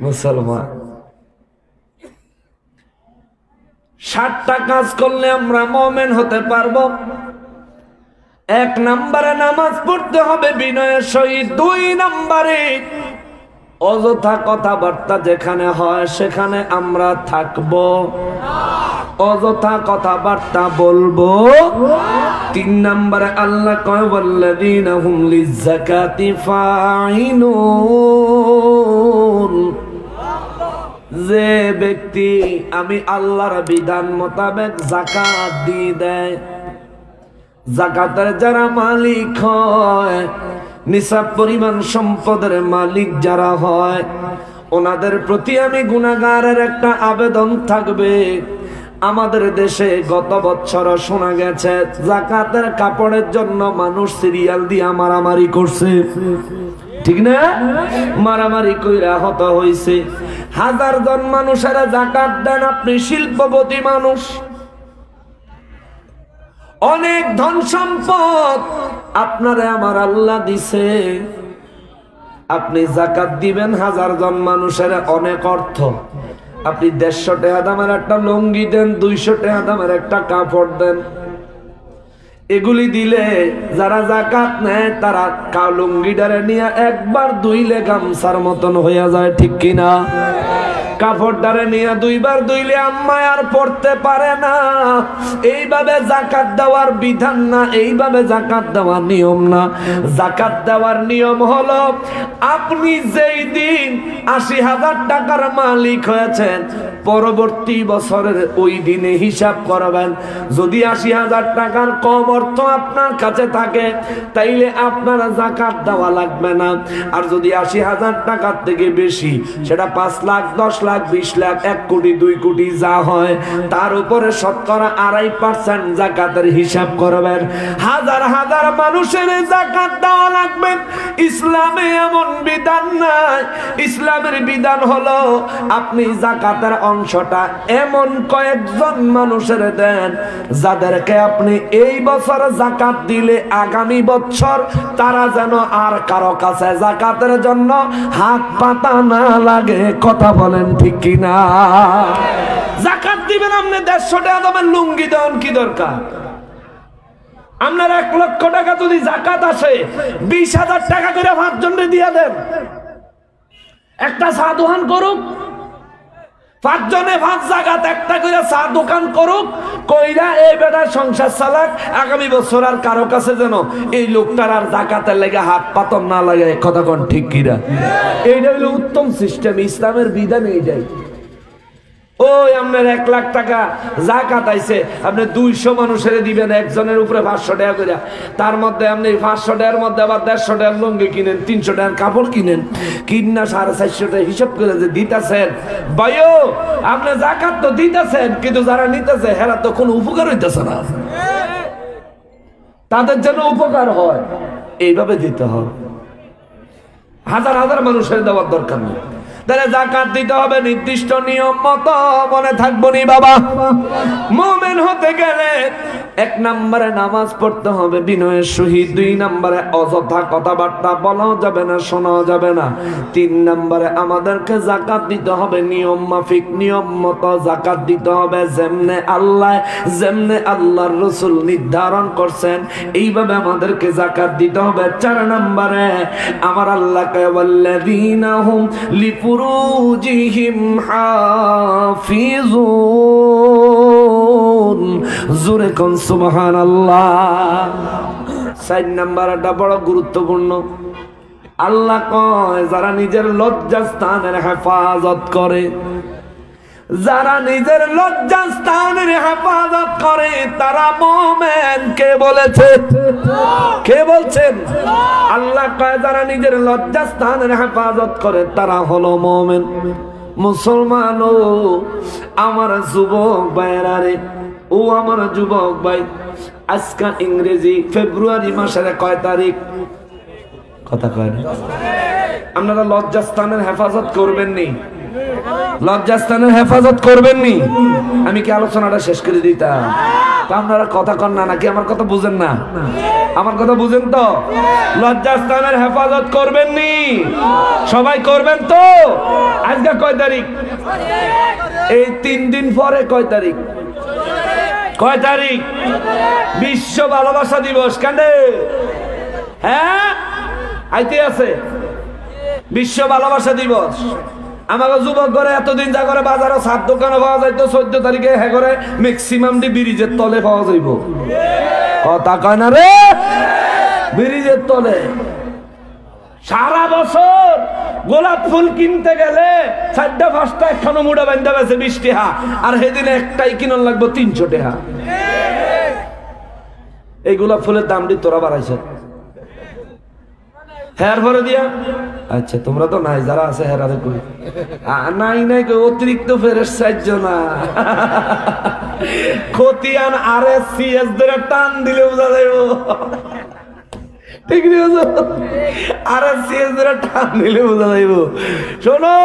মুসলমান। 7টা কাজ করলে আমরা মুমিন হতে পারবো। 1 নম্বরে নামাজ পড়তে হবে বিনয়ের সহিত। 2 নম্বরে অযথা কথাবার্তা যেখানে হয় সেখানে আমরা থাকবো, অযথা কথাবার্তা বলবো। 3 নম্বরে আল্লাহ কয় ওয়াল্লাযীনা হুম লিয-যাকাতি ফাঈলুন, যে ব্যক্তি আমি আল্লাহর বিধান মোতাবেক যাকাত দিয়ে দেয়, যাকাতের যারা মালিক হয়, নিসাব পরিমাণ সম্পদের মালিক যারা হয়, ওনাদের প্রতি আমি গুনাহগারের একটা আবেদন থাকবে। আমাদের দেশে গত বছর শোনা গেছে যাকাতের কাপড়ের জন্য মানুষ সিরিয়াল দিয়ে মারামারি করছে, ঠিক না? মারামারি কইরা হত হইছে। 1000 জন মানুষেরা যাকাত দেন, আপনি শিল্পপতি মানুষ, অনেক ধন সম্পদ আপনারে আমার আল্লাহ দিছে, আপনি যাকাত দিবেন 1000 জন মানুষের অনেক অর্থ। আপনি 150 টাকা দামের একটা লুঙ্গি দেন, 200 টাকা দামের একটা কাপড় দেন, এগুলি দিলে যারা যাকাত নেয় তারা লুঙ্গিটারে নিয়ে একবার ধুইলে গামছার মতন হইয়া যায়, ঠিক কিনা? কাপড়টারে নিয়ে 2 বার ধুইলে আম্মায় আর পড়তে পারে না। এইভাবে যাকাত দেওয়ার বিধান না, এইভাবে যাকাত দেওয়ার নিয়ম না। যাকাত দেওয়ার নিয়ম হলো আপনি যেই দিন 80,000 টাকার মালিক হয়েছেন, পরবর্তী বছরের ওই দিনে হিসাব করবেন। যদি 80,000 টাকার কম অর্থ আপনার কাছে থাকে তাইলে আপনার যাকাত দেওয়া লাগবে না। আর যদি 80,000 টাকার থেকে বেশি, সেটা 5 লাখ, 10 লাখ, 20 লাখ, 1 কোটি, 2 কোটি যা হয়, তার উপরে শতকরা 2.5% যাকাতের হিসাব করবেন। হাজার হাজার মানুষের যাকাত দেওয়া লাগবে। ইসলামে এমন বিধান নাই। ইসলামের বিধান হলো আপনি যাকাতের অংশটা এমন কয়েকজন মানুষের দেন যাদেরকে আপনি এই বছর যাকাত দিলে আগামী বছর তারা যেন আর কারো কাছে যাকাতের জন্য হাত পাতা না লাগে। কথা বলেন ঠিক কিনা? যাকাত দিবেন আপনি 150 টাকা দামের লুঙ্গি দেন, কি দরকার? আপনার 1 লক্ষ টাকা যদি যাকাত আসে, 20,000 টাকা করে 5 জনরে দিয়ে দেন। একটা চা দোকান করুক, 5 জনে 5 জায়গাত একটা করে চা দোকান করুক, কইরা এই বেটার সংসার চালাক। আগামী বছর আর কারো কাছে যেন এই লোকটার আর যাকাতের লেগে হাত পাতন না লাগে। কথা কোন ঠিক কিনা? এইটা হলো উত্তম সিস্টেম, ইসলামের বিধান এই যাই। ওই আপনার 1 লাখ টাকা যাকাত আইছে, আপনি 200 মানুষের দিবেন, একজনের উপরে 500 টাকা করে। তার মধ্যে আপনি 500 টাকার মধ্যে আবার 150 টাকার লুঙ্গি কিনেন, 300 টাকার কাপড় কিনেন, কিনা 450 টাকা হিসাব করে যে দিতেছেন। ভাইও আপনি যাকাত তো দিতেছেন, কিন্তু যারা নিতেছে হেরা তো কোনো উপকার হইতেছে না, তাদের যেন উপকার হয় এইভাবে দিতে হবে। হাজার হাজার মানুষের দেওয়ার দরকার নেই। তাহলে যাকাত দিতে হবে নির্দিষ্ট নিয়ম মতো। মনে থাকবো নি বাবা, মুমিন হতে গেলে 1 নম্বরে নামাজ পড়তে হবে বিনয়ের সহিত। 2 নম্বরে অযথা কথাবার্তা বলাও যাবে না, শোনাও যাবে না। 3 নম্বরে আমাদেরকে যাকাত দিতে হবে নিয়ম মাফিক, নিয়ম মতো যাকাত দিতে হবে, যেমনে আল্লাহর রাসূল নির্ধারণ করছেন এইভাবে আমাদেরকে যাকাত দিতে হবে। 4 নম্বরে আমার আল্লাহ কয় ওয়াল্লাযীনা হুম লিফুরুজিহিম হাফিজুন। জোরে কোন সুবহানাল্লাহ। 4 নম্বরটা বড় গুরুত্বপূর্ণ। আল্লাহ কয় যারা নিজের লজ্জাস্থানের হেফাজত করে, যারা নিজের লজ্জাস্থানের হেফাজত করে তারা মুমিন। কে বলেছে? কে বলছেন? আল্লাহ কয় যারা নিজের লজ্জাস্থানের হেফাজত করে তারা হলো মুমিন। মুসলমান ও আমার যুবক ভাইরা রে, ও আমার যুবক ভাই, আজকে ইংরেজি ফেব্রুয়ারি মাসের কয় তারিখ? কথা কয় না? আপনারা লজ্জাস্থানের হেফাজত করবেন নি? লজ্জাস্থানের হেফাজত করবেন নি? আমি কি আলোচনাটা শেষ করে দিতাম? তা আপনারা কথা কন না, নাকি আমার কথা বুঝেন না? আমার কথা বুঝেন তো? লজ্জাস্থানের হেফাজত করবেন নি? সবাই করবেন তো? আজকে পরীক্ষা কয় তারিখ? এই 3 দিন পরে কয় তারিখ? কয় তারিখ? বিশ্ব ভালোবাসা দিবস। কেন? হ্যাঁ, আইতে আছে বিশ্ব ভালোবাসা দিবস। আমাকে যুবক করে এতদিন যা করে বাজারে সাত দোকানে পাওয়া যাইতো, 14 তারিখে হ্যাঁ করে ম্যাক্সিমাম ব্রিজের তলে পাওয়া যাইব। কথা কয় না রে? ব্রিজের তলে সারা বছর গোলাপ ফুল কিনতে গেলে 4টা 5টা একখানো মুড়া বান্ধা বেছে 20 টাকা, আর সেদিন একটাই কিনন লাগবে 300 টাকা। এই গোলাপ ফুলের দাম দিয়ে তোরা বাড়াইছ হ্যার ভরে দিয়া। আচ্ছা তোমরা তো নাই, যারা আছে হেরারে কই নাই নাই কই অতিরিক্ত ফেরেশ চাইছো না। খতিয়ান RSCS ধরে টান দিলে বোঝা যাইব। ঠিক নেই? RSCS ধরে টান দিলে বোঝা যাইব। শোনো,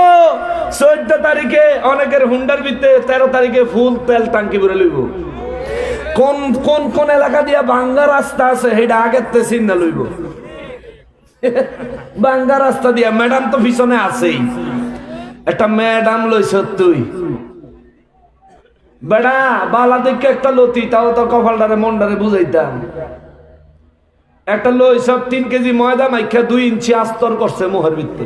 14 তারিখে অনেকের হুন্ডার ভিতরে 13 তারিখে ফুল তেল টাঙ্কি ভরে লইব। কোন কোন কোন এলাকা দিয়া ভাঙ্গা রাস্তা আছে সেটা আগের তে চিন্তা লইব। ভাঙ্গা রাস্তা দিয়া ম্যাডাম তো পিছনে আছেই। একটা ম্যাডাম লইছ তুই বেড়া বালা দেখে একটা লতি, তাও তো কপালটারে মনটারে বুঝাইতাম। একটা লইছ 3 কেজি ময়দা মাইখা 2 ইঞ্চি আস্তর করছে মোহর ভিতরে।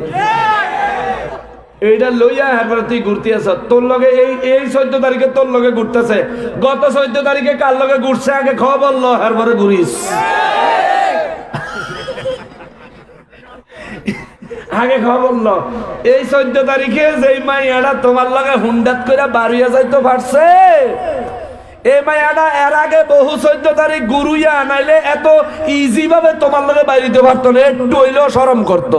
এইটা লইয়া এরপরে তুই ঘুরতে আস। তোর লগে এই 14 তারিখে তোর লগে ঘুরতেছে। গত 14 তারিখে কার লগে ঘুরছে আগে খবর ল, এরপরে ঘুরিস। আগে খবর ল। এই 14 তারিখে যেই মাইয়াটা তোমার লগে হুন্ডাত করে বাড়িয়া যাইতে পারছে, এই মাইয়াটা এর আগে বহু 14 তারিখ গুরুইয়া নাইলে এত ইজি ভাবে তোমার লগে বাইরিতে পারতো না, একটু হইলেও শরম করতো।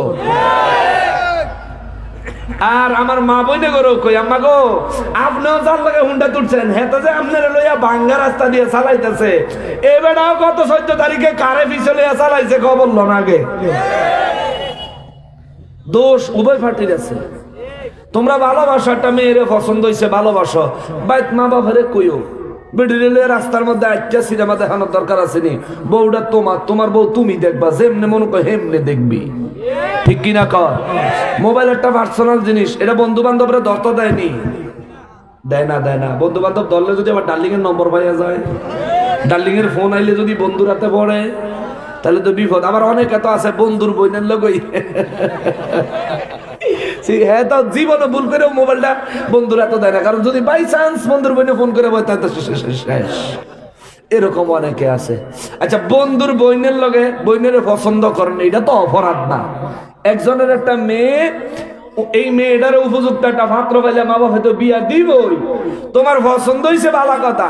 আর আমার মা বইনে গরো কই, আম্মা গো আপনিও যার লগে হুন্ডা তুলছেন হেতে যে আপনারা লইয়া ভাঙ্গা রাস্তা দিয়ে চালাইতেছে, এই বেটাও গত 14 তারিখে কারে পিছে লইয়া চালাইছে খবর ল না আগে। দোষ উভয় পার্টির আছে। তোমরা ভালোবাসো, একটা মেয়েরে পছন্দ হয়েছে ভালোবাসো, বাইত মা বাবারে কইও বেডিলে রাস্তার মধ্যে একটা সিনেমা দেখানোর দরকার আছে নি? বউটা তোমার বউ তুমি দেখবা, যেমনে মনে কর হেমনে দেখবি। ঠিক কিনা কর? মোবাইল একটা পার্সোনাল জিনিস, এটা বন্ধু বান্ধবরা দত্ত দেয়নি, দেয় না। বন্ধু বান্ধব ধরলে যদি আবার ডার্লিং এর নম্বর পাইয়া যায়, ডার্লিং এর ফোন আইলে যদি বন্ধুর হাতে পড়ে তাহলে তো বিপদ। আবার অনেক এত আছে বন্ধুর বইনের লগই, হ্যাঁ তো জীবনে ভুল করে মোবাইলটা বন্ধুর এত দেয় না, কারণ যদি বাই চান্স বন্ধুর বইনে ফোন করে বই তাহলে শেষ। এরকম অনেকে আছে। আচ্ছা, বন্ধুর বইনের লগে বইনের পছন্দ করেন, এটা তো অপরাধ না। একজনের একটা মেয়ে, এই মেয়েটার উপযুক্ত একটা পাত্র পাইলে মা বাবা হয়তো বিয়া দিবই। তোমার পছন্দ হয়েছে ভালো কথা,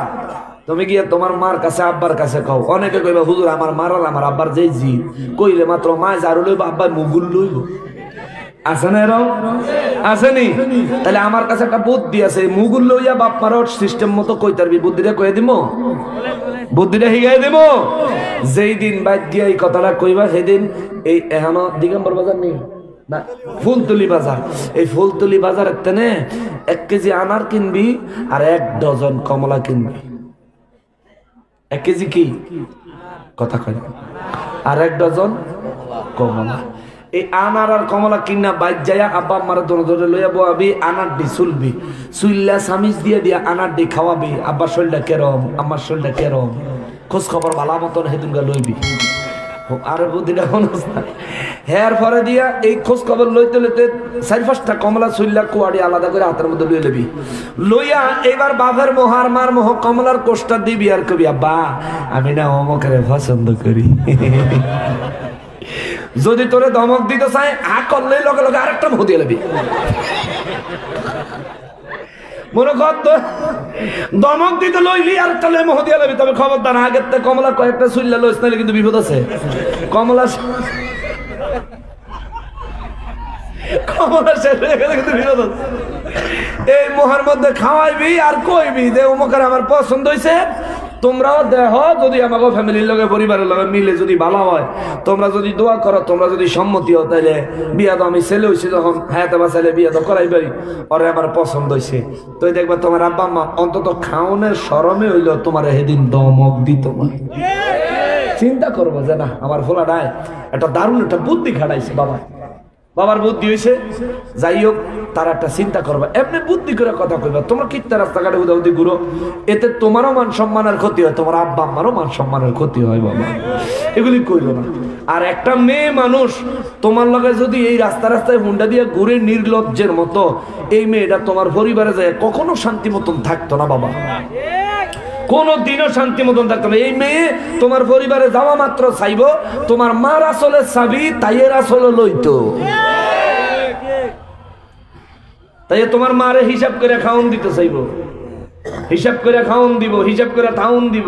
তুমি গিয়ে তোমার মার কাছে আব্বার কাছে কও। অনেকে কইবা হুজুর আমার মার আর আমার আব্বার যেই জি কইলে মাত্র মা ঝাড়ু লইব আব্বা মুগুল লইব। আছে না এরকম? আসেনি? তাহলে আমার কাছে একটা বুদ্ধি আছে, মুগুল লইয়া বাপ মার সিস্টেম মতো কই তারবি। বুদ্ধিটা কয়ে দিব, বুদ্ধিটা হিগাই দিব। যেই দিন বাইর দিয়া এই কথাটা কইবা সেদিন এই এখনো দিগম্বর বাজার নেই না, ফুলতলি বাজার, এই ফুলতলি বাজারের তেনে 1 কেজি আনার কিনবি আর 1 ডজন কমলা কিনবি। 1 কেজি কি কথা কয়, আর 1 ডজন কমলা। এই আনার আর কমলা কিনা বাইর যাইয়া আব্বা আম্মারে ধরে লইয়া বয়াবি, আনার ডি চুলবি, চুল্লা সামিজ দিয়ে দিয়া আনার ডি খাওয়াবি। আব্বার শরীরটা কেরম, আমার শরীরটা কেরম, খোঁজ খবর ভালো মতন হেতুনগা লইবি। আর বুদ্ধিটা হেয়ার পরে দিয়া এই খোঁজ খবর লইতে লইতে 4-5টা কমলা চুল্লা কুয়াড়ি আলাদা করে হাতের মধ্যে লইয়ে লবি। লইয়া এবার বাপের মোহার মার মোহ কমলার কোষ্টা দিবি আর কবি, আব্বা আমি না অমুকের পছন্দ করি। যদি তোরে ধমক দিতে চাই আ করলে লগে লগে আরেকটা মোহ দিয়ে লবি। মনে কর দমক দিতে লইলি আর তাহলে মোহ দিয়ে লবি, তবে খবরদার আগের থেকে কমলা কয়েকটা চুল্লা লইস নাহলে কিন্তু বিপদ আছে। কমলা শেষ হয়ে গেলে কিন্তু বিপদ আছে। এই মোহের মধ্যে খাওয়াইবি আর কইবি যে অমুকের আমার পছন্দ হয়েছে। তোমরাও দেহ যদি আমাকে ফ্যামিলির লগে পরিবারের লগে মিলে যদি ভালো হয়, তোমরা যদি দোয়া করো, তোমরা যদি সম্মতি হও, তাইলে বিয়া তো আমি ছেলে হয়েছি যখন হ্যাঁ তোমার ছেলে বিয়া তো করাই পারি, ওরে আমার পছন্দ হয়েছে। তো দেখবা তোমার আব্বা আম্মা অন্তত খাওনের শরমে হইলো তোমার সেদিন দমক দিত। চিন্তা করবো যে না আমার ফোলাটায় একটা দারুণ একটা বুদ্ধি খাটাইছে বাবা, বাবার বুদ্ধি হয়েছে, যাই হোক তারা একটা চিন্তা করবা, এমনি বুদ্ধি করে কথা কইবা। তোমরা কিত্তা রাস্তাঘাটে উদাউদি ঘুরো, এতে তোমারও মান সম্মানের ক্ষতি হয়, তোমার আব্বা আম্মারও মান সম্মানের ক্ষতি হয় বাবা, এগুলি কইলো না। আর একটা মেয়ে মানুষ তোমার লগে যদি এই রাস্তা রাস্তায় হুন্ডা দিয়ে ঘুরে নির্লজ্জের মতো, এই মেয়েটা তোমার পরিবারে যায় কখনো শান্তি মতন থাকতো না বাবা, কোনদিনও শান্তি মতন থাকতো না। এই মেয়ে তোমার পরিবারে যাওয়া মাত্র চাইব তোমার মার আসলে চাবি তাইয়ের আসলে লইতো, তাই তোমার মারে হিসাব করে খাওন দিতে চাইব, হিসাব করে খাওন দিব, হিসাব করে খাওন দিব।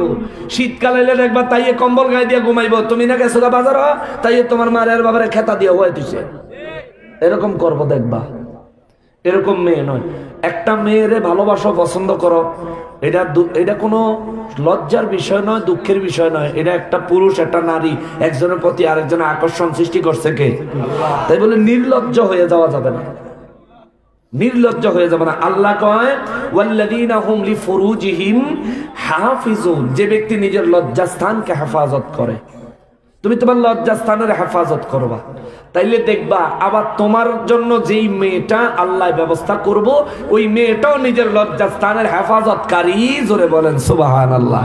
শীতকাল এলে দেখবা তাইয়ে কম্বল গায়ে দিয়ে ঘুমাইব, তুমি না গেছো বাজার, তাই তোমার মারের বাবারে খেতা দিয়ে হয়ে দিছে, এরকম করবো দেখবা। এরকম মেয়ে নয়। একটা মেয়েরে ভালোবাসো, পছন্দ করো, এটা কোনো লজ্জার বিষয় নয়, দুঃখের বিষয় নয়। এটা একটা পুরুষ একটা নারী একজনের প্রতি আরেকজনের আকর্ষণ সৃষ্টি করছে কে? তাই বলে নির্লজ্জ হয়ে যাওয়া যাবে না, নির্লজ্জ হয়ে যাবে না। আল্লাহ কয় ওয়াল্লাযীনা হুম লিফুরুজিহিম হাফিজুন, যে ব্যক্তি নিজের লজ্জাস্থানকে হেফাজত করে, তুমি তোমার লজ্জাস্থানের হেফাজত করবা, তাইলে দেখবা আবার তোমার জন্য যেই মেয়েটা আল্লাহ ব্যবস্থা করব, ওই মেয়েটাও নিজের লজ্জাস্থানের হেফাজতকারী। জোরে বলেন সুবহানাল্লাহ।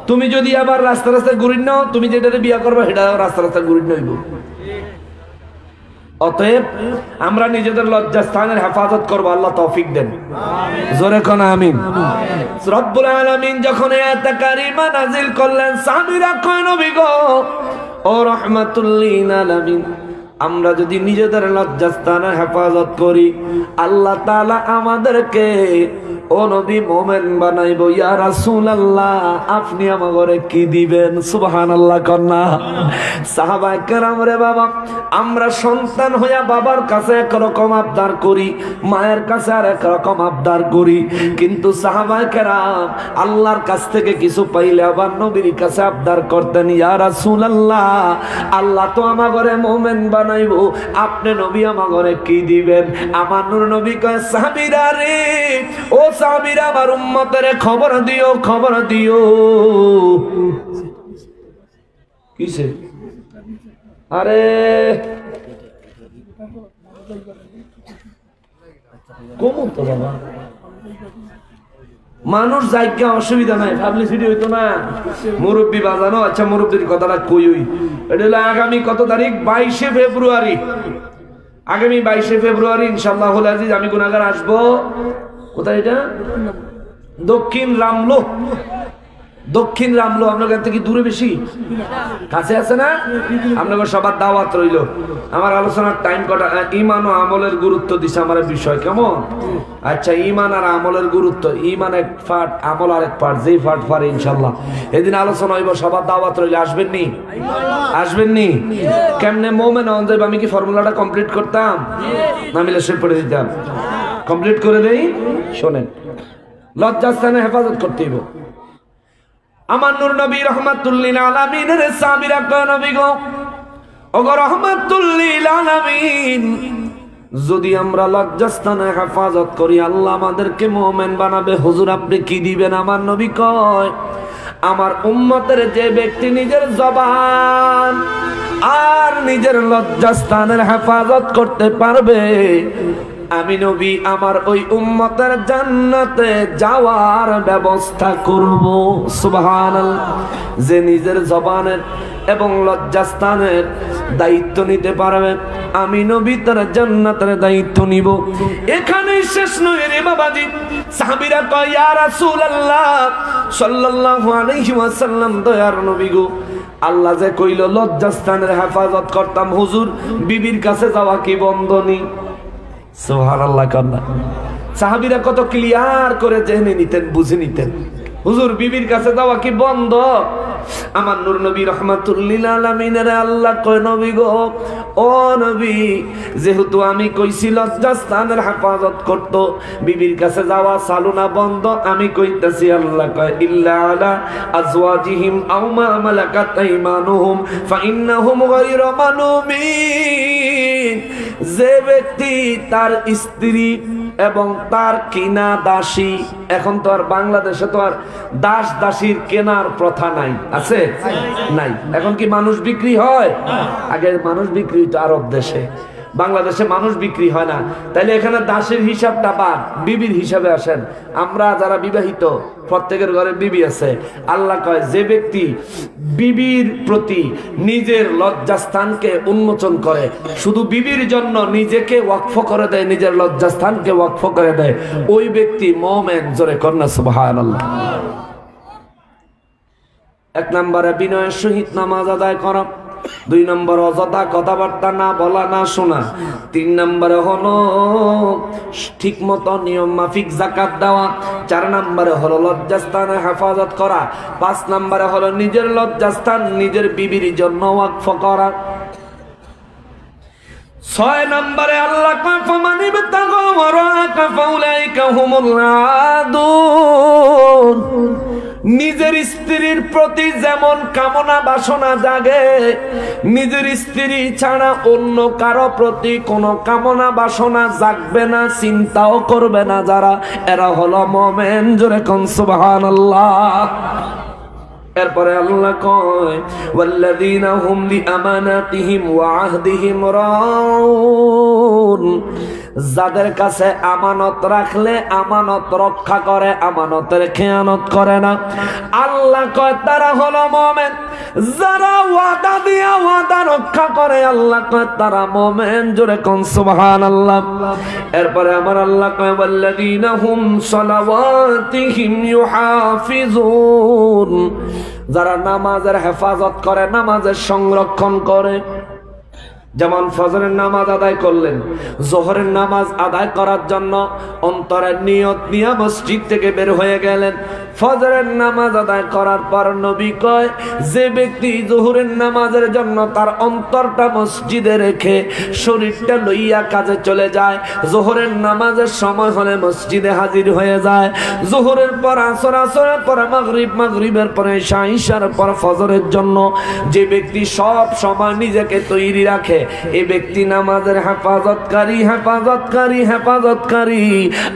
তুমি যদি আবার রাস্তা রাস্তায় ঘুরি নাও, তুমি যেটারে বিয়া করবা সেটা রাস্তা রাস্তায় ঘুরি নইব। অতএব আমরা নিজেদের লজ্জাস্থানের হেফাজত করবো, আল্লাহ তৌফিক দেন, জোরে কোন আমিন। রব্বুল আলামিন যখন আয়াত কারিমা নাযিল করলেন, সাহাবীরা কয় নবী গো ও রাহমাতুল লিল আলামিন, আমরা যদি নিজেদের লজ্জাস্থানের হেফাজত করি, আল্লাহ তাআলা আমাদেরকে ও নবী মোমেন বানাইব। ইয়া রাসূলুল্লাহ, আপনি আমাকে কি দিবেন? সুবহানাল্লাহ কন্যা। সাহাবায়ে কেরাম রে বাবা, আমরা সন্তান হইয়া বাবার কাছে একরকম আবদার করি, মায়ের কাছে আর একরকম আবদার করি, কিন্তু সাহাবায়ে কেরাম আল্লাহর কাছ থেকে কিছু পাইলে আবার নবীর কাছে আবদার করতেন, ইয়া রাসূলুল্লাহ, আল্লাহ তো আমাকে মোমেন বানাইব, আপনি নবী আমাকে কি দিবেন? আমার নূর নবী কয়, সাহাবীরা রে, ও সাহাবীরা, আমার উম্মতের খবর দিও, খবর দিও। কিসে? আরে কমু তো বাবা, মানুষ যাইকা অসুবিধা নাই, পাবলিসিটি হইতো না। মুরব্বী বাজানো, আচ্ছা মুরব্বীর কথাটা কই, এটা হলো আগামী কত তারিখ? 22শে ফেব্রুয়ারি। আগামী 22শে ফেব্রুয়ারি ইনশাআল্লাহুল আজিজ আমি গুনাহগার আসবো। কোথায় এটা? দক্ষিণ রামলো। দক্ষিণ রামলো আপনার কাছ থেকে দূরে বেশি কাছে আছে না? আপনাদের সবার দাওয়াত রইল। আমার আলোচনার টাইম কটা? ঈমান ও আমলের গুরুত্ব দিছে আমার বিষয়, কেমন? আচ্ছা, ঈমান আর আমলের গুরুত্ব, ঈমান এক পার্ট, আমল আর এক পার্ট, যেই পার্ট পারে ইনশাআল্লাহ এদিন আলোচনা হইব। সবার দাওয়াত রইল, আসবেন নি? আসবেন নি? কেমনে মুমিন হন যাবে? আমি কি ফর্মুলাটা কমপ্লিট করতাম? না মিলে সে পড়ে দিতাম? কমপ্লিট করে দেই। শোনেন, লজ্জাস্থানে হেফাজত করতে হইব। আমার নূর নবী রাহমাতুল লিল আলামিনের সাহাবীরা কয়, নবী গো ওগো রাহমাতুল লিল আলামিন, যদি আমরা লজ্জাস্থানে হেফাজত করি আল্লাহ আমাদেরকে মুমিন বানাবে। হুজুর আপনি কি দিবেন? আমার নবী কয়, আমার উম্মতের যে ব্যক্তি নিজের জবান আর নিজের লজ্জাস্থানের হেফাজত করতে পারবে, আমি নবী আমার ওই উম্মতের জান্নাতে যাওয়ার ব্যবস্থা করব। সুবহানাল্লাহ। যে নিজের জবানের এবং লজ্জাস্থানের দায়িত্ব নিতে পারবে, আমি নবী তার জান্নাতের দায়িত্ব নিব। এখানেই শেষ নয় রে বাবাজি। সাহাবীরা কয়, ইয়া রাসূলুল্লাহ সাল্লাল্লাহু আলাইহি ওয়াসাল্লাম, দয়ার নবী গো, আল্লাহ যে কইল লজ্জাস্থানের হেফাজত করতাম, হুজুর বিবির কাছে যাওয়া কি বন্ধনী? সুবহানাল্লাহ কন্যা। সাহাবীরা কত ক্লিয়ার করে জেনে নিতেন, বুঝে নিতেন, হুজুর বিবির কাছে যাওয়া কি বন্ধ? আমার নূর নবী রাহমাতুল লিল আলামিনের আল্লাহ কয়, নবী গো ও নবী, যেহেতু আমি কইছি লজ্জাস্থানের হেফাজত করতো, বিবির কাছে যাওয়া চালু না বন্ধ, আমি কইতাছি আল্লাহ কয়, ইল্লা আলা আজওয়াজিহিম আও মা মালাকাত আইমানুহুম ফাইন্নাহুম গায়রু মালুমিন। যে ব্যক্তি তার স্ত্রী এবং তার কিনা দাসী, এখন তো আর বাংলাদেশে তো আর দাস দাসীর কেনার প্রথা নাই, আছে? নাই। এখন কি মানুষ বিক্রি হয়? আগে মানুষ বিক্রি হইতো আরব দেশে। বাংলাদেশে মানুষ বিক্রি হয় না, তাইলে এখানে দাসের হিসাবটা বাদ, বিবির হিসাবে আসেন। আমরা যারা বিবাহিত প্রত্যেকের ঘরে বিবি আছে। আল্লাহ কয় যে ব্যক্তি বিবির প্রতি নিজের লজ্জাস্থানকে উন্মোচন করে, শুধু বিবির জন্য নিজেকে ওয়াকফ করে দেয়, নিজের লজ্জাস্থানকে ওয়াকফ করে দেয়, ওই ব্যক্তি মুমিন। জোরে কন্যা সুবহানাল্লাহ। এক নম্বরে বিনয়ের সহিত নামাজ আদায় করা, 2 নম্বর অযথা কথাবার্তা না বলা না শোনা, 3 নম্বরে হলো ঠিক মতো নিয়ম মাফিক যাকাত দেওয়া, 4 নম্বরে হলো লজ্জাস্থানের হেফাজত করা, 5 নম্বরে হলো নিজের লজ্জাস্থান নিজের বিবির জন্য ওয়াকফ করা, 6 নম্বরে আল্লাহ কয় ফামানি বিতাগা ওয়ারাকা ফাউলাইকা হুমুল আদুন। নিজের স্ত্রীর প্রতি যেমন কামনা বাসনা জাগে, নিজের স্ত্রী ছাড়া অন্য কারো প্রতি কোনো কামনা বাসনা জাগবে না, চিন্তাও করবে না যারা, এরা হলো মুমিন। জোরে কোন সুবহানাল্লাহ। এরপরে আল্লাহ কয় ওয়াল্লাযীনা হুম লিআমানাতিহিম ওয়া আহদিহিম রাউন। যাদের কাছে আমানত রাখলে আমানত রক্ষা করে, আমানতের খেয়ানত করে না, আল্লাহ কয় তারা হলো মুমিন। যারা ওয়াদা দিয়া ওয়াদা রক্ষা করে, আল্লাহ কয় তারা মুমিন। জোরে কোন সুবহানাল্লাহ। এরপরে আমার আল্লাহ কয় ওয়াল্লাযীনা হুম সালাওয়াতিহিম ইউহাফিজুন। যারা নামাজের হেফাজত করে, নামাজের সংরক্ষণ করে। যেমন ফজরের নামাজ আদায় করলেন, জোহরের নামাজ আদায় করার জন্য অন্তরের নিয়ত নিয়ে মসজিদ থেকে বের হয়ে গেলেন। ফজরের নামাজ আদায় করার পর নবী কয় যে ব্যক্তি জোহরের নামাজের জন্য তার অন্তরটা মসজিদে রেখে শরীরটা লইয়া কাজে চলে যায়, জোহরের নামাজের সময় হলে মসজিদে হাজির হয়ে যায়, জোহরের পর আসর, আসরের পর মাগরিব, মাগরিবের পরে ঈশা, ঈশার পর ফজরের জন্য যে ব্যক্তি সব সময় নিজেকে তৈরি রাখে, এই ব্যক্তি নামাজের হেফাজতকারী, হেফাজতকারী, হেফাজতকারী।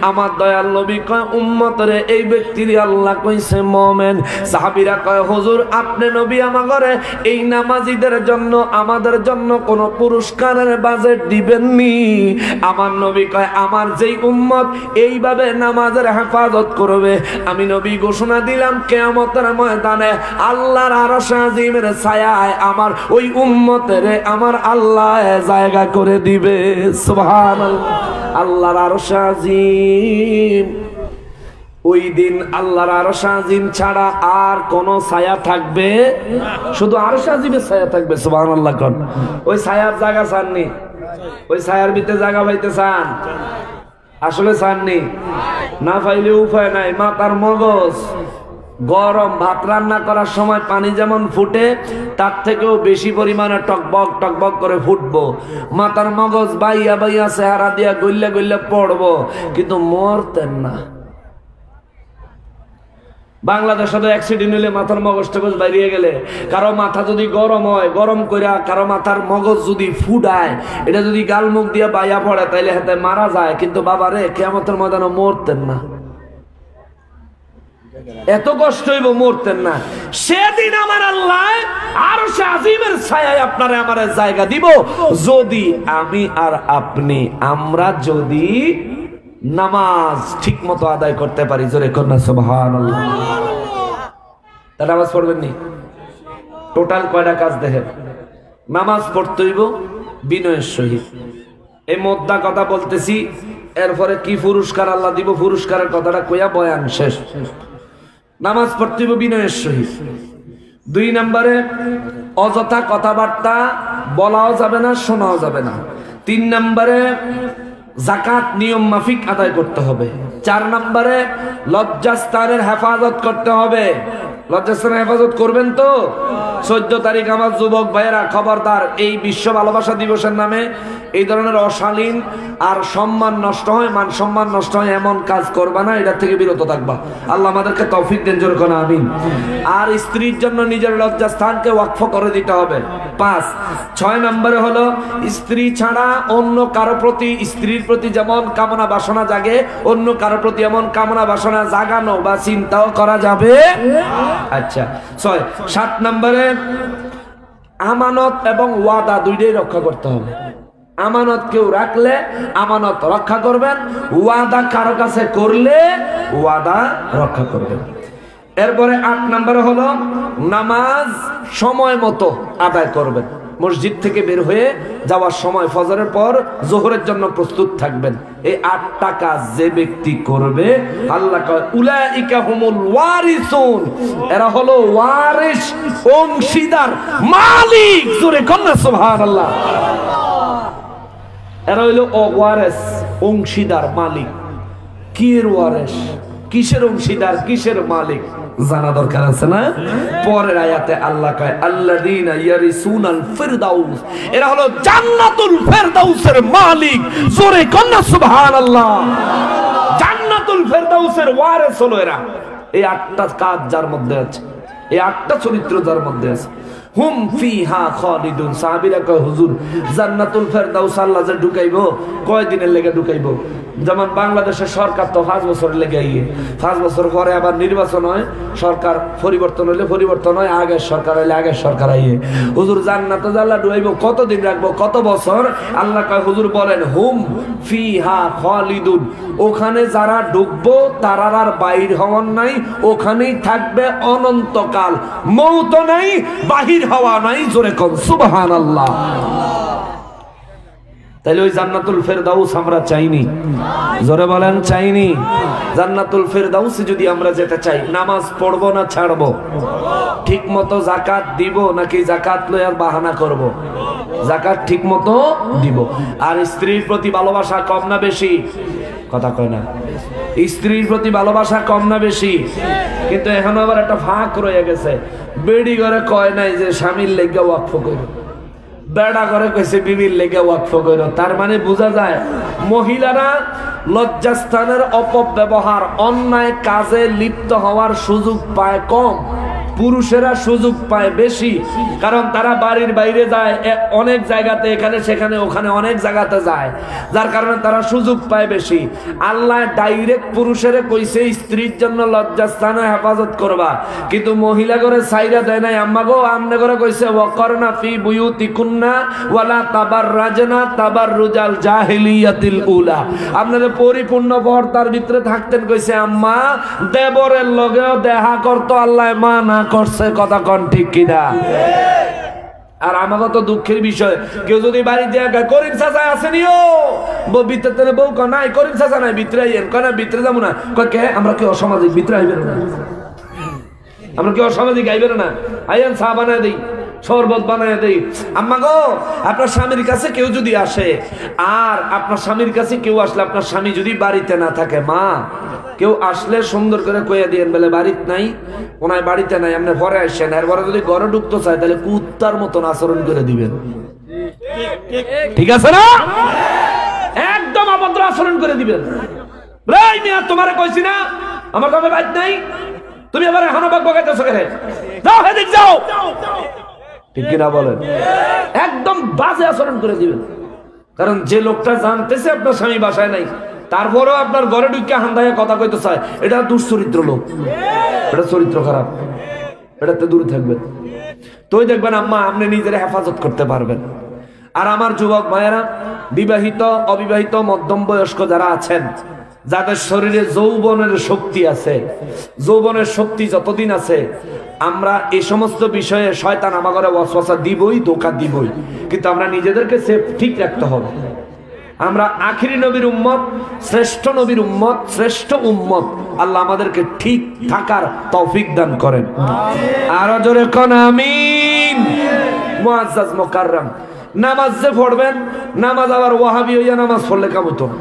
আমার দয়াল নবী কয় উম্মতরে এই ব্যক্তির আল্লাহ কইছে মুমিন। সাহাবীরা কয় হুজুর আপনি নবী আমাগরে এই নামাজীদের জন্য আমাদের জন্য কোন পুরস্কারের বাজেট দিবেননি? আমার নবী কয় আমার যেই উম্মত এইভাবে নামাজের হেফাজত করবে, আমি নবী ঘোষণা দিলাম কিয়ামতের ময়দানে আল্লাহর আরশ আজিমের ছায়ায় আমার ওই উম্মতের আমার আল্লাহ জায়গা করে দিবে। সুবহানাল্লাহ। আল্লাহর আরশ আজিম, ওই দিন আল্লাহর আরশ আজিম ছাড়া আর কোন ছায়া থাকবে? শুধু আরশ আজিমের ছায়া থাকবে। সুবহানাল্লাহ। কোন ওই ছায়ার জায়গা চাননি? ওই ছায়ার ভিতরে জায়গা পাইতে চান? আসলে চাননি? না পাইলে উপায় নাই। মাথার মগজ গরম, ভাত রান্না করার সময় পানি যেমন ফুটে তার থেকেও বেশি পরিমাণে টকবক টকবক করে ফুটবো। মাথার মগজ বাইয়া বাইয়া চেহারা দিয়া গইল্লা গইল্লা পড়বো, কিন্তু মরতেন না। বাংলাদেশে তো অ্যাক্সিডেন্ট হলে মাথার মগজ টগজ বাইরিয়ে গেলে, কারো মাথা যদি গরম হয়, গরম কইরা কারো মাথার মগজ যদি ফুটায়, এটা যদি গাল মুখ দিয়ে বাইয়া পড়ে তাইলে হাতে মারা যায়। কিন্তু বাবা রে কিয়ামতের ময়দানে মরতেন না, এত কষ্ট হইব, মরতেন না। সেদিন আমার আল্লাহ আরশে আজিমের ছায়ায় আপনারে আমারে জায়গা দিব, যদি আমি আর আপনি আমরা যদি নামাজ ঠিক মতো আদায় করতে পারি। জোরে কন্যা সুবহানাল্লাহ। তা নামাজ পড়বেন নি? টোটাল কয়টা কাজ দেখেন। নামাজ পড়তে হইব বিনয়ের সহিত। এই মোদ্দা কথা বলতেছি, এরপরে কি পুরস্কার আল্লাহ দিব পুরস্কারের কথাটা কইয়া বয়ান শেষ। নামাজ পড়তে হইব বিনয়ের সহিত। 2 নম্বরে অযথা কথাবার্তা বলাও যাবে না, শোনাও যাবে না। 3 নম্বরে যাকাত নিয়ম মাফিক আদায় করতে হবে। 4 নম্বরে লজ্জাস্থানের হেফাজত করতে হবে। লজ্জাস্থানের হেফাজত করবেন তো? 14 তারিখ আমার যুবক ভাইয়েরা খবরদার, এই বিশ্ব ভালোবাসা দিবসের নামে এই ধরনের অশালীন আর সম্মান নষ্ট হয়, মান সম্মান নষ্ট হয় এমন কাজ করবা না, এটা থেকে বিরত থাকবা। আল্লাহ আমাদেরকে তৌফিক দেন, জোরে কোন আমিন। আর স্ত্রীর জন্য নিজের লজ্জাস্থানকে ওয়াকফ করে দিতে হবে। 5 6 নম্বরে হলো স্ত্রী ছাড়া অন্য কারো প্রতি, স্ত্রীর প্রতি যেমন কামনা বাসনা জাগে, অন্য কারো প্রতি এমন কামনা বাসনা জাগানো বা চিন্তাও করা যাবে। আচ্ছা 6 7 নম্বরে আমানত এবং ওয়াদা দুইটাই রক্ষা করতে হবে। আমানত কেউ রাখলে আমানত রক্ষা করবেন, ওয়াদা কারো কাছে করলে ওয়াদা রক্ষা করবেন। এরপরে 8 নম্বরে হলো নামাজ সময় মতো আদায় করবেন। মসজিদ থেকে বের হয়ে যাওয়ার সময় ফজরের পর জোহরের জন্য প্রস্তুত থাকবেন। এই 8টা কাজ যে ব্যক্তি করবে, আল্লাহ কয় উলাইকা হুমুল ওয়ারিসুন, এরা হলো ওয়ারিস, অংশীদার, মালিক। জোরে কন্যা সুবহানাল্লাহ। এরা হইল ওয়ারিস, অংশীদার, মালিক। কির ওয়ারিস, কিসের অংশীদার, কিসের মালিক জানা দরকার আছে না? পরের আয়াতে আল্লাহ কয় আল্লাযীনা ইয়ারিসুনাল ফিরদাউস, এরা হলো জান্নাতুল ফিরদাউসের মালিক। জোরে কন্যা সুবহানাল্লাহ। জান্নাতুল ফিরদাউসের ওয়ারিস হলো এরা। এই 8টা কাজ যার মধ্যে আছে, এই 8টা চরিত্র যার মধ্যে আছে, হুম ফিহা খালিদুন। সাহাবীরা কয় হুজুর জান্নাতুল ফিরদাউস আল্লাহ যে ঢুকাইবো কয় দিনের লেগে ঢুকাইবো? যেমন বাংলাদেশের সরকার তো 5 বছর লেগে আইয়ে, 5 বছর পরে আবার নির্বাচন হয়, সরকার পরিবর্তন হইলে পরিবর্তন হয়, আগের সরকার হইলে আগের সরকার আইয়ে। হুজুর জান্নাতে আল্লাহ ঢুকাইবো কতদিন রাখবো, কত বছর? আল্লাহ কয় হুজুর বলেন হুম ফিহা খালিদুন, ওখানে যারা ঢুকবো তারার আর বাইর হওয়ার নাই, ওখানেই থাকবে অনন্তকাল, মৌত নাই, বাহির হওয়া নাই। জোরে কোন সুবহানাল্লাহ। তাইলে ওই জান্নাতুল ফেরদাউস আমরা চাইনি? জোরে বলেন চাইনি? জান্নাতুল ফেরদাউসে যদি আমরা যেতে চাই, নামাজ পড়বো না ছাড়বো? ঠিক মতো যাকাত দিব নাকি যাকাত লয়ার বাহানা করব? যাকাত ঠিক মতো দিব। আর স্ত্রীর প্রতি ভালোবাসা কম না বেশি? কথা কয় না। স্ত্রীর প্রতি ভালোবাসা কম না বেশি? কিন্তু এখন আবার একটা ফাঁক রয়ে গেছে, বেডি করে কয় নাই যে স্বামীর লেগে ওয়াকফ করো, বেড়া করে কইছে বিবির লেগে ওয়াকফ করো। তার মানে বোঝা যায় মহিলারা লজ্জাস্থানের অপব্যবহার, অন্যায় কাজে লিপ্ত হওয়ার সুযোগ পায় কম, পুরুষেরা সুযোগ পায় বেশি। কারণ তারা বাড়ির বাইরে যায় অনেক জায়গাতে, এখানে সেখানে ওখানে অনেক জায়গাতে যায়, যার কারণে তারা সুযোগ পায় বেশি। আল্লাহ ডাইরেক্ট পুরুষেরে কইছে স্ত্রীর জন্য লজ্জাস্থানে হেফাজত করবা, কিন্তু মহিলা করে সাইরা দেয় নাই। আম্মা গো আমনে করে কইছে ওয়াকরনা ফি বুয়ুতিকুন্না ওয়ালা তাবাররাজনা তাবাররুজাল জাহিলিয়াতিল উলা, আপনাদের পরিপূর্ণ পর্দার ভিতরে থাকতেন কইছে। আম্মা দেবরের লগেও দেখা করতো আল্লাহ মানা করছে। কথা কন ঠিক কিনা? আর আমাকে তো দুঃখের বিষয়, কেউ যদি বাড়ি দিয়ে করিম চাচা আসেনিও ভিতরে বউ নাই, করিম চাচা নাই, ভিতরে আইয়েন, কয় ভিতরে যাবো না। কয় কে? আমরা কি অসামাজিক? ভিতরে আইবেন না? আমরা কি অসামাজিক? আইবেন না? আইয়েন, চা বানায় দিই, শরবত বানায় দেই। আম্মা গো আপনার স্বামীর কাছে কেউ যদি আসে, আর আপনার স্বামীর কাছে কেউ আসলে, আপনার স্বামী যদি বাড়িতে না থাকে, মা কেউ আসলে সুন্দর করে কইয়া দিয়েন বলে বাড়িতে নাই, ওনায় বাড়িতে নাই, আপনি ঘরে আসেন। এরপরে যদি ঘরে ঢুকতে চায় তাহলে কুত্তার মতন আচরণ করে দিবেন। ঠিক আছে না? একদম অভদ্র আচরণ করে দিবেন। তোমারে কইছি না আমার ঘরে বাড়ি নাই, তুমি আবার এখনো বকাইতেছো কেন? যাও হেদিক যাও। ঠিক কিনা বলেন? একদম বাজে আচরণ করে দিবেন। কারণ যে লোকটা জানতেছে আপনার স্বামী বাসায় নাই, তারপরেও আপনার ঘরে ঢুকে হান্দায় কথা কইতে চায়, এটা দুশ্চরিত্র লোক, এটা চরিত্র খারাপ, এটাতে দূরে থাকবেন। তুই দেখবেন আম্মা আপনি নিজের হেফাজত করতে পারবেন। আর আমার যুবক ভাইয়েরা, বিবাহিত অবিবাহিত মধ্যম বয়স্ক যারা আছেন, যাদের শরীরে যৌবনের শক্তি আছে, যৌবনের শক্তি যতদিন আছে, আমরা এই সমস্ত বিষয়ে শয়তান আমাকে ওয়াসওয়াসা দিবই, ধোঁকা দিবই, কিন্তু আমরা নিজেদেরকে সেফ ঠিক রাখতে হবে। আমরা আখিরি নবীর উম্মত, শ্রেষ্ঠ নবীর উম্মত, শ্রেষ্ঠ উম্মত। আল্লাহ আমাদেরকে ঠিক থাকার তৌফিক দান করেন। আর জোরে কোন আমিন। মুআজ্জাজ মুকাররম, নামাজ যে পড়বেন, নামাজ আবার ওয়াহাবি হইয়া নামাজ পড়লে কাম হতো না।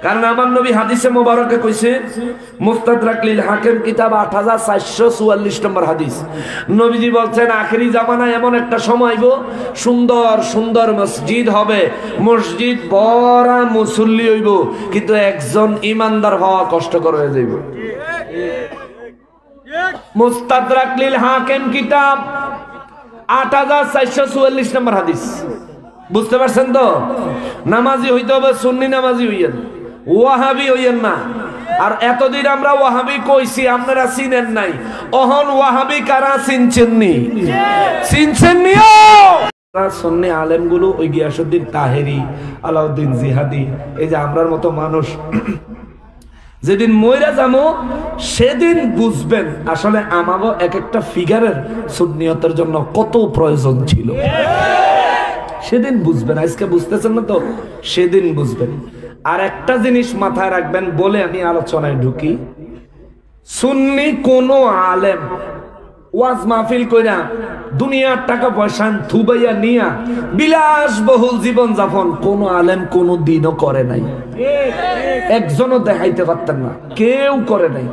কারণ আমার নবী হাদিসে মোবারকে কইছে, মুস্তাদরাক লিল হাকিম কিতাব 8444 নম্বর হাদিস, নবীজি বলছেন আখেরি জামানায় এমন একটা সময় গো, সুন্দর সুন্দর মসজিদ হবে, মসজিদ বড় মুসল্লি হইব, কিন্তু একজন ইমানদার হওয়া কষ্টকর হয়ে যাইব। মুস্তাদরাক লিল হাকিম কিতাব 8444 নম্বর হাদিস। বুঝতে পারছেন তো? নামাজি হইতে হবে, সুন্নি নামাজি হইয়েন, ওয়াহাবি হইয়েন না। আর এতদিন আমরা ওয়াহাবি কইছি, আপনারা চিনেন নাই। অহন ওয়াহাবি কারা চিনছেননি? চিনছেননিও। সুন্নি আলেমগুলো ওই গিয়াসউদ্দিন তাহেরি, আলাউদ্দিন জিহাদি, এই যে আমরার মতো মানুষ যেদিন মইরা যাবো সেদিন বুঝবেন আসলে আমাগো এক একটা ফিগারের সুন্নিয়তের জন্য কত প্রয়োজন ছিল। সেদিন বুঝবেন, আজকে বুঝতেছেন না তো, সেদিন বুঝবেন। আর একটা জিনিস মাথায় রাখবেন বলে আমি আলোচনায় ঢুকি, সুন্নি কোন আলেম ওয়াজ মাহফিল কইরা দুনিয়ার টাকা পয়সা থুবাইয়া নিয়া বিলাসবহুল জীবন যাপন কোন আলেম কোন দিনও করে নাই, একজনও দেখাইতে পারতেন না, কেউ করে নাই।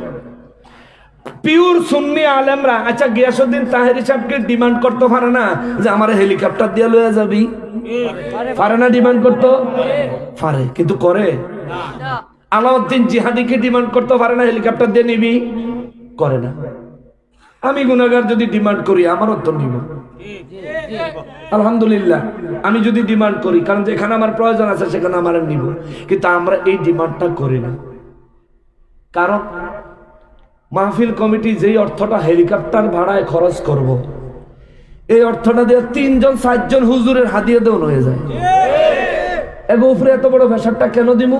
পিওর সুন্নি আলেমরা, আচ্ছা গিয়াসউদ্দিন তাহেরি সাহেবকে ডিমান্ড করতে পারে না যে আমার হেলিকপ্টার দিয়ে লইয়া যাবি? পারে না ডিমান্ড করতে? পারে, কিন্তু করে। আলাউদ্দিন জিহাদিকে ডিমান্ড করতে পারে না হেলিকপ্টার দিয়ে নিবি? করে না। আমি গুনাহগার যদি ডিমান্ড করি আমারও তো নিব, আলহামদুলিল্লাহ। আমি যদি ডিমান্ড করি, কারণ যেখানে আমার প্রয়োজন আছে সেখানে আমার নিব, কিন্তু আমরা এই ডিমান্ডটা করি না। কারণ মাহফিল কমিটি যেই অর্থটা হেলিকপ্টার ভাড়ায় খরচ করব, এই অর্থটা দিয়ে 3জন 4জন হুজুরের হাদিয়া দেওয়া হয়ে যায়। এর উপরে এত বড় ভেসারটা কেন দিব?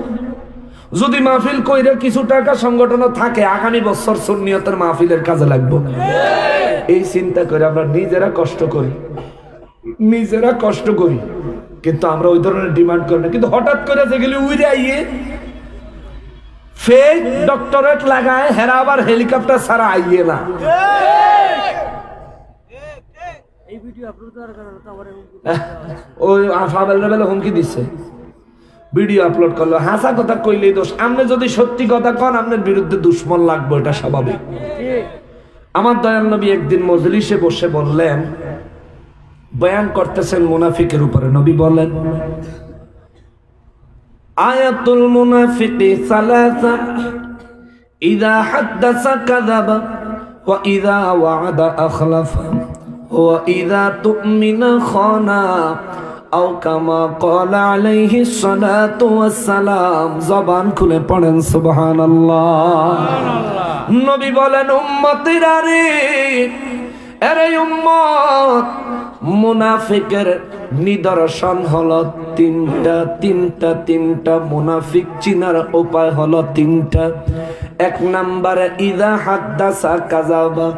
যদি মাহফিল কইরা কিছু টাকা সংগঠন থাকে, আগামী বছর সুন্নিয়তের মাহফিলের কাজে লাগবে, এই চিন্তা করে আমরা নিজেরা কষ্ট করি, কিন্তু আমরা ওই ধরনের ডিমান্ড করি না। কিন্তু হঠাৎ করে যেগুলি উড়ে আইয়ে ফেক ডক্টরেট লাগায়, হেরা আবার হেলিকপ্টার ছাড়া আইয়ে না। ওই আফাবেল রেবেল হুমকি দিচ্ছে, ভিডিও আপলোড করলো, হাসা কথা কইলেই দোষ। আপনি যদি সত্যি কথা কন আপনার বিরুদ্ধে দুশ্মন লাগবে, এটা স্বাভাবিক। আমার দয়াল নবী একদিন মজলিসে বসে বললেন, বয়ান করতেছেন মুনাফিকের উপরে। নবী বলেন, আয়াতুল মুনাফিকি সালাসা, ইযা হাদাসা কাযাবা, ওয়া ইযা ওয়া'আদা আখলাফা, ওয়া ইযা তু'মিনা খানা, আও কামা ক্বালা আলাইহিস সালাতু ওয়াস সালাম। জবান খুলে পড়েন সুবহানাল্লাহ। নবী বলেন, উম্মতিরা রে, আরে উম্মত, মুনাফিকের নিদর্শন হলো তিনটা। মুনাফিক চিনার উপায় হলো 3টা। 1 নম্বরে ইযা হাদাসা কাযাবা,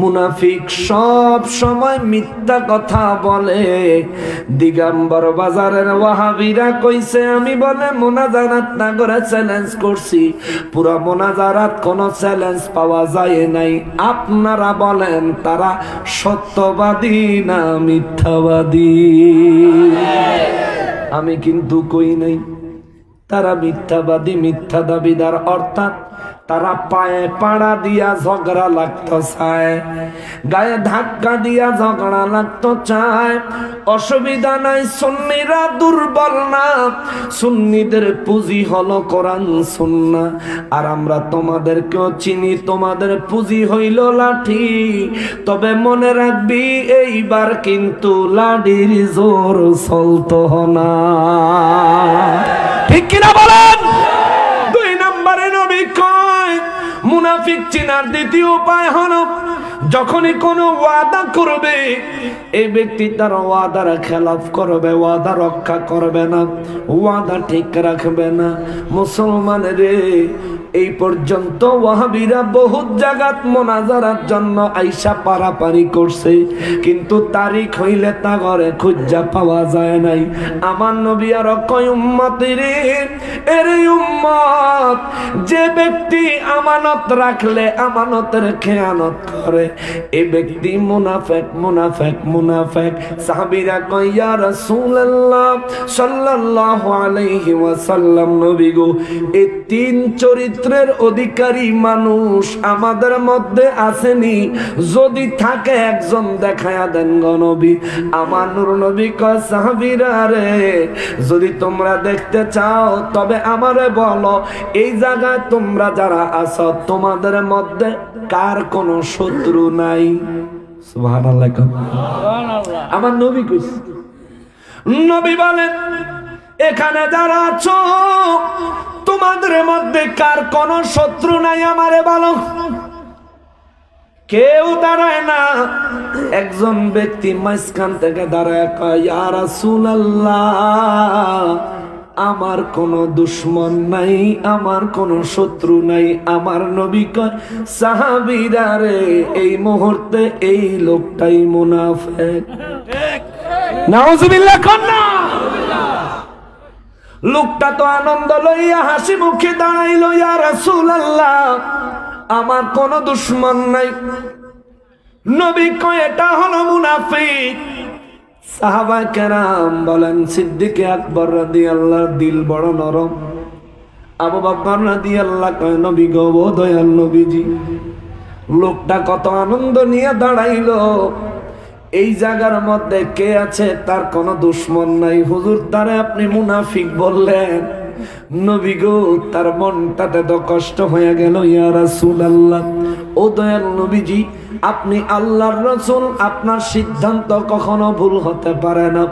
মুনাফিক সব সময় মিথ্যা কথা বলে। দিগম্বর বাজারের ওয়াহাবিরা কইছে, আমি বলে মুনাজারাত না করে চ্যালেঞ্জ করছি, পুরো মুনাজারাত কোনো চ্যালেঞ্জ পাওয়া যায় নাই। আপনারা বলেন তারা সত্যবাদী না মিথ্যাবাদী? আমি কিন্তু কই নাই তারা মিথ্যাবাদী, মিথ্যা দাবিদার। অর্থাৎ তারা পায়ে পাড়া দিয়া ঝগড়া লাগতো চায়, গায়ে ধাক্কা দিয়া ঝগড়া লাগতো চায়। অসুবিধা নাই, সুন্নিরা দুর্বল না, সুন্নিদের পুঁজি হলো কোরআন সুন্নাহ। আর আমরা তোমাদেরকেও চিনি, তোমাদের পুঁজি হইল লাঠি। তবে মনে রাখবি, এইবার কিন্তু লাঠির জোর চলতো না। ঠিক কিনা বলেন? 2 নম্বরে নবী কয়, মুনাফিক চিনার দ্বিতীয় উপায় হলো, যখনই কোনো ওয়াদা করবে, এই ব্যক্তি তার ওয়াদার খেলাফ করবে, ওয়াদা রক্ষা করবে না, ওয়াদা ঠিক রাখবে না। মুসলমান রে, এই পর্যন্ত ওয়াহাবিরা বহুত জায়গাত মুনাজারার জন্য আইসা পারাপারি করছে, কিন্তু তারিখ হইলে তা ঘরে খুঁজা পাওয়া যায় নাই। আমার নবী আর কয়, উম্মতেরে, এর উম্মত, যে ব্যক্তি আমানত রাখলে আমানতের খেয়ানত করে, এই ব্যক্তি মুনাফিক। সাহাবীরা কয়, ইয়া রাসূলুল্লাহ সাল্লাল্লাহু আলাইহি ওয়াসাল্লাম, নবী গো, এই 3 চরিত্রের অধিকারী মানুষ আমাদের মধ্যে আসেনি? যদি থাকে একজন দেখায়া দেন গো নবী। আমার নূর নবী কয়, সাহাবীরা রে, যদি তোমরা দেখতে চাও তবে আমারে বলো, এই জায়গায় তোমরা যারা আছো তোমাদের মধ্যে কার কোনো শত্রু নাই? সুবহানাল্লাহ। আমার নবী কইছে, নবী বলেন, এখানে যারা আছো তোমাদের মধ্যে কার কোনো শত্রু নাই আমারে বলো। কেউ দাঁড়ায় না। একজন ব্যক্তি মাঝখান থেকে দাঁড়ায় কয়, ইয়া রাসূলুল্লাহ, আমার কোনো দুশমন নাই, আমার কোনো শত্রু নাই। আমার নবী কয়, সাহাবীরা রে, এই মুহূর্তে এই লোকটাই মুনাফিক। নাউজুবিল্লাহ কন্না। লোকটা তো আনন্দ লইয়া হাসি মুখে দাঁড়াইল, ইয়া রাসূলুল্লাহ, আমার কোনো দুশমন নাই। নবী কয়, এটা হলো মুনাফিক। সাহাবা কেরাম বলেন, সিদ্দিক আকবর রাদিয়াল্লাহু দিল বড় নরম। আবু বকর রাদিয়াল্লাহু কয়, নবী গো, দয়াল নবীজি। লোকটা কত আনন্দ নিয়ে দাঁড়াইলো। এই জায়গার মধ্যে কে আছে তার কোনো দুশমন নাই, হুজুর তারে আপনি মুনাফিক বললেন। নবী গো, তার মনটাতে তো কষ্ট হয়ে গেল। ইয়া রাসূলুল্লাহ, ও দয়াল নবীজি, আপনি আল্লাহর রাসূল, আপনার সিদ্ধান্ত কখনো ভুল হতে পারে না।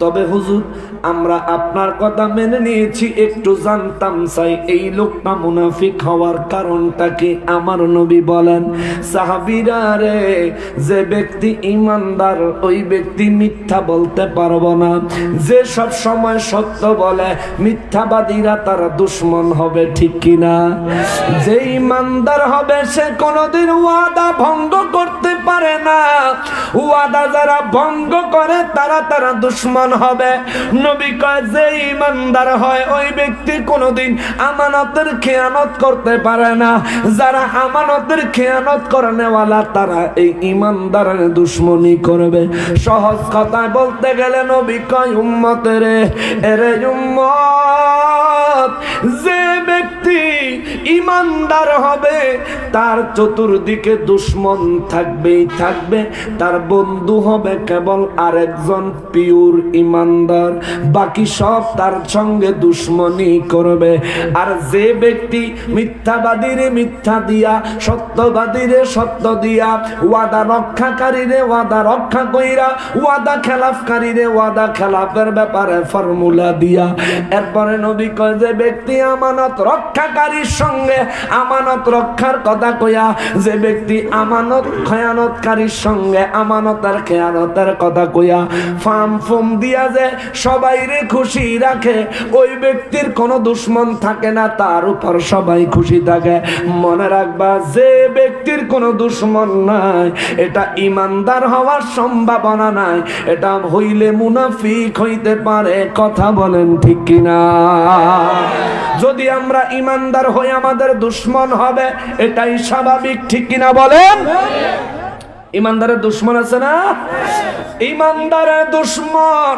তবে হুজুর, আমরা আপনার কথা মেনে নিয়েছি, একটু জানতাম চাই এই লোকটা মুনাফিক হওয়ার কারণটা কি? আমার নবী বলেন, সাহাবীরা রে, যে ব্যক্তি ঈমানদার ওই ব্যক্তি মিথ্যা বলতে পারবো না। যে সব সময় সত্য বলে, মিথ্যাবাদীরা তার দুশমন হবে, ঠিক কিনা? যে ঈমানদার হবে সে কোনোদিন ওয়াদা ভঙ্গ করতে পারে না। ওয়াদা যারা ভঙ্গ করে তারা দুশমন হবে। নবী কয়, যে ঈমানদার হয় ওই ব্যক্তি কোনোদিন আমানতের খেয়ানত করতে পারে না। যারা আমানতের খেয়ানত করেনেওয়ালা তারা এই ঈমানদারের দুশমনি করবে। সহজ কথায় বলতে গেলে নবী কয়, উম্মতের এরে উম্মত, যে ব্যক্তি ঈমানদার হবে তার চতুর্দিকে দুশমন থাকবেই থাকবে। তার বন্ধু হবে কেবল আরেকজন পিওর ঈমানদার, বাকি সব তার সঙ্গে দুশমনি করবে। আর যে ব্যক্তি মিথ্যাবাদীরে মিথ্যা দিয়া, সত্যবাদীরে সত্য দিয়া, ওয়াদা রক্ষাকারীরে ওয়াদা রক্ষা কইরা, ওয়াদা খেলাফকারীরে ওয়াদা খেলাফের ব্যাপারে ফর্মুলা দিয়া, এরপরে নবী কয়, যে ব্যক্তি আমানত রক্ষাকারীর সঙ্গে আমানত রক্ষার কথা কইয়া, যে ব্যক্তি আমানত খেয়ানতকারীর সঙ্গে আমানতের খেয়ানতের কথা কইয়া ফাম ফুম দিয়া যে সবাইরে খুশি রাখে, ওই ব্যক্তির কোনো দুশমন থাকে না, তার উপর সবাই খুশি থাকে। মনে রাখবা, যে ব্যক্তির কোনো দুশমন নাই এটা ঈমানদার হওয়ার সম্ভাবনা নাই। এটা হইলে মুনাফিক হইতে পারে। কথা বলেন ঠিক কিনা? যদি আমরা ঈমানদার হই আমাদের দুশমন হবে, এটাই স্বাভাবিক, ঠিক কিনা বলেন? ঈমানদারের দুশমন আছে না? ঈমানদারের দুশমন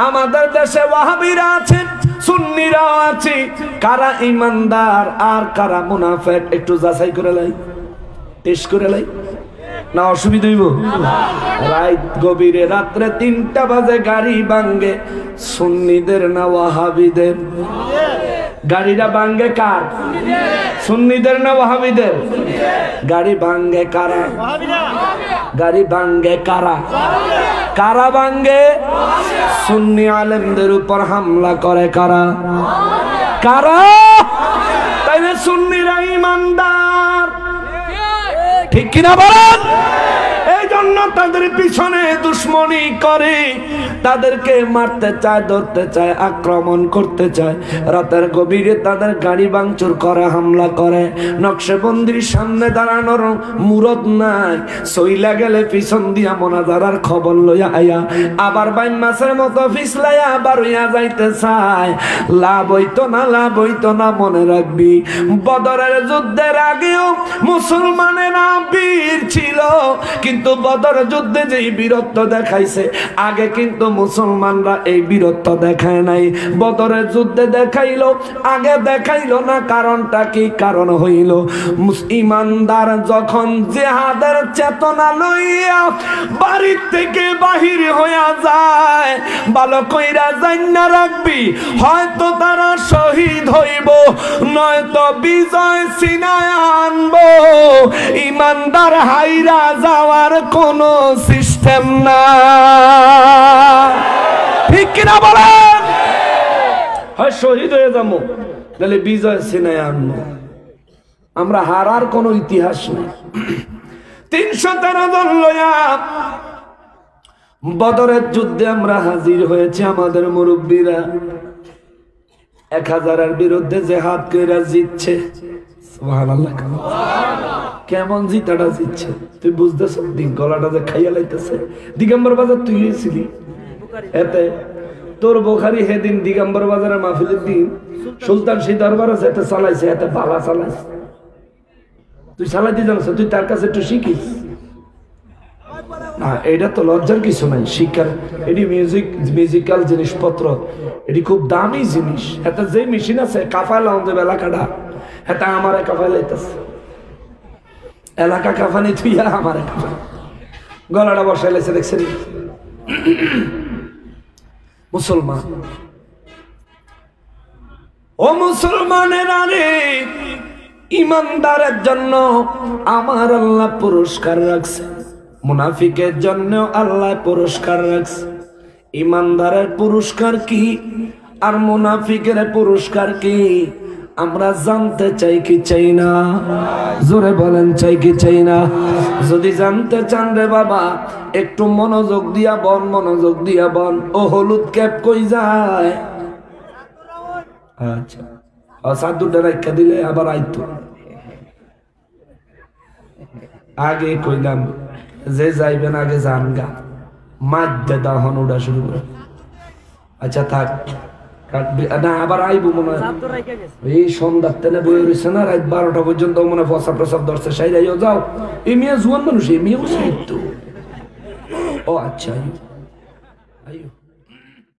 আমাদের দেশে ওয়াহাবিরা আছে, সুন্নিরাও আছে। কারা ঈমানদার আর কারা মুনাফিক একটু যাচাই করে লাই, টেস্ট করে লাই, না অসুবিধা হইব? রাত গভীরে, রাত্রে 3টা বাজে গাড়ি ভাঙ্গে, সুন্নিদের না ওয়াহাবিদের? গাড়িটা ভাঙ্গে কার? সুন্নিদের না ওয়াহাবিদের? গাড়ি ভাঙ্গে কারা? গাড়ি ভাঙ্গে কারা? কারা ভাঙ্গে? সুন্নি আলেমদের উপর হামলা করে কারা? কারা? তাইলে সুন্নিরা ঈমানদার, ঠিক কিনা বলেন? এই জন্য তাদের পিছনে দুশমনি করে, তাদেরকে মারতে চায়, ধরতে চায়, আক্রমণ করতে চায়। রাতের গভীরে তাদের গাড়ি ভাঙচুর করে, হামলা করে। নকশেবন্দির সামনে দাঁড়ানোর মুরত নাই, সইলা গেলে পিছন দিয়া মোনাজারার খবর লইয়া আয়া আবার বাইন মাছের মতো ফিসলাইয়া আবার হইয়া যাইতে চায়। লাভ হইতো না, লাভ হইতো না। মনে রাখবি, বদরের যুদ্ধের আগেও মুসলমানেরা বীর ছিল, কিন্তু বদর যুদ্ধে যেই বীরত্ব দেখাইছে, আগে কিন্তু মুসলমানরা এই বীরত্ব দেখায় নাই। বদরের যুদ্ধে দেখাইলো, আগে দেখাইলো না। কারণটা কি? কারণ হইল ঈমানদার যখন জিহাদের চেতনা লইয়া বাড়ি থেকে বাহির হইয়া যায়, ভালো কইরা জান্না রাখবি, হয়তো তারা শহীদ হইব, নয়তো বিজয় ছিনায় আনবো। ঈমানদার হাইরা যাওয়ার কোনো সিস্টেম না, ঠিক কিনা বলেন? হয় শহীদ হয়ে যাবো, তাহলে বিজয় ছিনায় আনবো। আমরা হারার কোনো ইতিহাস নেই। 313 জন লয়া বদরের যুদ্ধে আমরা হাজির হয়েছে। আমাদের মুরব্বীরা 1000-এর বিরুদ্ধে জিহাদ কইরা জিতছে। সুবহানাল্লাহ। কেমন জিতাটা জিতছে তুই বুঝতেছ? দিন গলাটা যে খাইয়া লাইতেছে। দিগম্বর বাজার তুই ছিলি এতে, তোর বুখারী হেদিন দিগম্বর বাজারের মাহফিলের দিন সুলতান সেই দরবারে যেতে চালাইছে, এতে বালা চালাইছে। তুই চালাইতে জানছ, তুই তার কাছে একটু শিখিস না। এটা তো লজ্জার কিছু নাই, শিক্ষার। এটি মিউজিক্যাল জিনিসপত্র, এটি খুব দামি জিনিস। এতে যে মেশিন আছে কাফায় লাউন দেবে এলাকাটা, এটা আমার কাফায় লাইতেছে। এলাকা কাফানি তুই আমার গলাটা বসাই লাইছে, দেখছেন? মুসলমান, ও মুসলমানের আরে ইমানদারের জন্য আমার আল্লাহ পুরস্কার রাখছে, মুনাফিকের জন্য আল্লাহ পুরস্কার রাখছে। ইমানদারের পুরস্কার কি আর মুনাফিকের পুরস্কার কি আমরা জানতে চাই কি চাই না? জোরে বলেন, চাই কি চাই না? যদি জানতে চান রে বাবা, একটু মনোযোগ দিয়া বন, মনোযোগ দিয়া বন। ও হলুদ ক্যাপ কই যায়? আচ্ছা, সাদুটা রাখা দিলে আবার আইতো। আগে কইলাম যে যাইবেন আগে যান গা, মাধ্যে দাহন উড়া শুরু করে। আচ্ছা থাক, না আবার আইবো মনে হয়। এই সন্ধ্যার তেনে বই রয়েছে না, রাত 12টা পর্যন্ত মনে ফসা প্রসাব ধরছে। সাইরাইও যাও, এই মেয়ে জুয়ান মানুষ, এই মেয়েও সাহিত্য। ও আচ্ছা, আইও আইও।